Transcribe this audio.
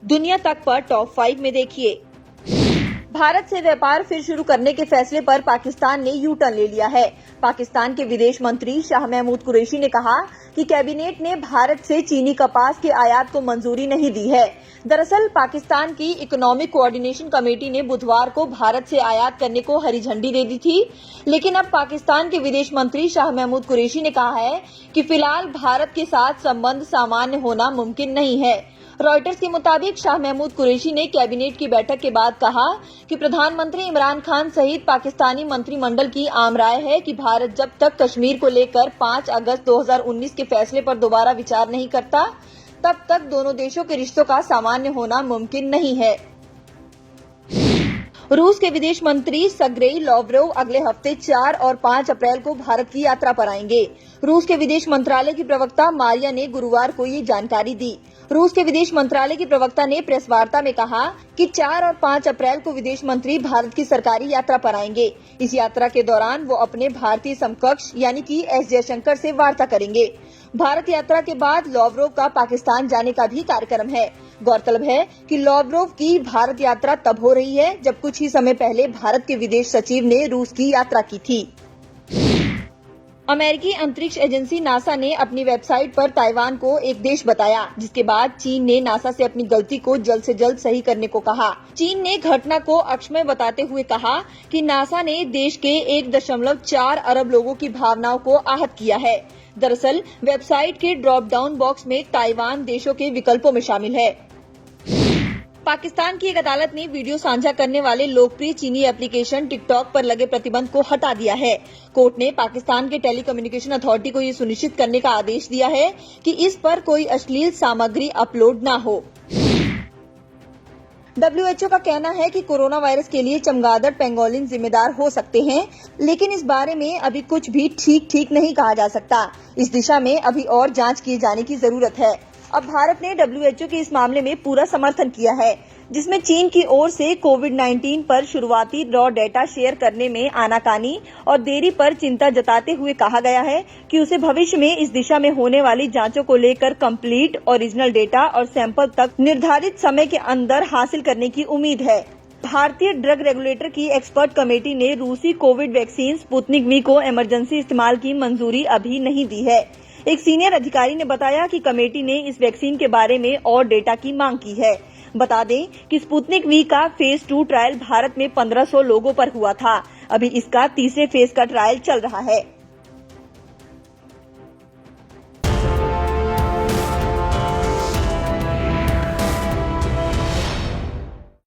दुनिया तक पर टॉप 5 में देखिए। भारत से व्यापार फिर शुरू करने के फैसले पर पाकिस्तान ने यू टर्न ले लिया है। पाकिस्तान के विदेश मंत्री शाह महमूद कुरैशी ने कहा कि कैबिनेट ने भारत से चीनी कपास के आयात को मंजूरी नहीं दी है। दरअसल पाकिस्तान की इकोनॉमिक कोऑर्डिनेशन कमेटी ने बुधवार को भारत से आयात करने को हरी झंडी दे दी थी, लेकिन अब पाकिस्तान के विदेश मंत्री शाह महमूद कुरैशी ने कहा है कि फिलहाल भारत के साथ संबंध सामान्य होना मुमकिन नहीं है। रॉयटर्स के मुताबिक शाह महमूद कुरैशी ने कैबिनेट की बैठक के बाद कहा कि प्रधानमंत्री इमरान खान सहित पाकिस्तानी मंत्रिमंडल की आम राय है कि भारत जब तक कश्मीर को लेकर 5 अगस्त 2019 के फैसले पर दोबारा विचार नहीं करता, तब तक दोनों देशों के रिश्तों का सामान्य होना मुमकिन नहीं है। रूस के विदेश मंत्री सर्गेई लावरोव अगले हफ्ते 4 और 5 अप्रैल को भारत की यात्रा पर आएंगे। रूस के विदेश मंत्रालय की प्रवक्ता मारिया ने गुरुवार को ये जानकारी दी। रूस के विदेश मंत्रालय की प्रवक्ता ने प्रेस वार्ता में कहा कि 4 और 5 अप्रैल को विदेश मंत्री भारत की सरकारी यात्रा पर आएंगे। इस यात्रा के दौरान वो अपने भारतीय समकक्ष यानी कि एस जयशंकर से वार्ता करेंगे। भारत यात्रा के बाद लावरोव का पाकिस्तान जाने का भी कार्यक्रम है। गौरतलब है कि लावरोव की भारत यात्रा तब हो रही है जब कुछ ही समय पहले भारत के विदेश सचिव ने रूस की यात्रा की थी। अमेरिकी अंतरिक्ष एजेंसी नासा ने अपनी वेबसाइट पर ताइवान को एक देश बताया, जिसके बाद चीन ने नासा से अपनी गलती को जल्द से जल्द सही करने को कहा। चीन ने घटना को अक्षम्य बताते हुए कहा कि नासा ने देश के 1.4 अरब लोगों की भावनाओं को आहत किया है। दरअसल वेबसाइट के ड्रॉप डाउन बॉक्स में ताइवान देशों के विकल्पों में शामिल है। पाकिस्तान की एक अदालत ने वीडियो साझा करने वाले लोकप्रिय चीनी एप्लीकेशन टिकटॉक पर लगे प्रतिबंध को हटा दिया है। कोर्ट ने पाकिस्तान के टेलीकम्युनिकेशन अथॉरिटी को ये सुनिश्चित करने का आदेश दिया है कि इस पर कोई अश्लील सामग्री अपलोड न हो। WHO का कहना है कि कोरोना वायरस के लिए चमगादड़ पेंगोलिन जिम्मेदार हो सकते हैं, लेकिन इस बारे में अभी कुछ भी ठीक नहीं कहा जा सकता। इस दिशा में अभी और जांच किए जाने की जरूरत है। अब भारत ने WHO के इस मामले में पूरा समर्थन किया है, जिसमें चीन की ओर से कोविड-19 पर शुरुआती रॉ डेटा शेयर करने में आनाकानी और देरी पर चिंता जताते हुए कहा गया है कि उसे भविष्य में इस दिशा में होने वाली जांचों को लेकर कंप्लीट ओरिजिनल डेटा और सैंपल तक निर्धारित समय के अंदर हासिल करने की उम्मीद है। भारतीय ड्रग रेगुलेटर की एक्सपर्ट कमेटी ने रूसी कोविड वैक्सीन स्पुतनिक वी को इमरजेंसी इस्तेमाल की मंजूरी अभी नहीं दी है। एक सीनियर अधिकारी ने बताया कि कमेटी ने इस वैक्सीन के बारे में और डेटा की मांग की है। बता दें कि स्पुतनिक वी का फेज 2 ट्रायल भारत में 1500 लोगों पर हुआ था। अभी इसका तीसरे फेज का ट्रायल चल रहा है।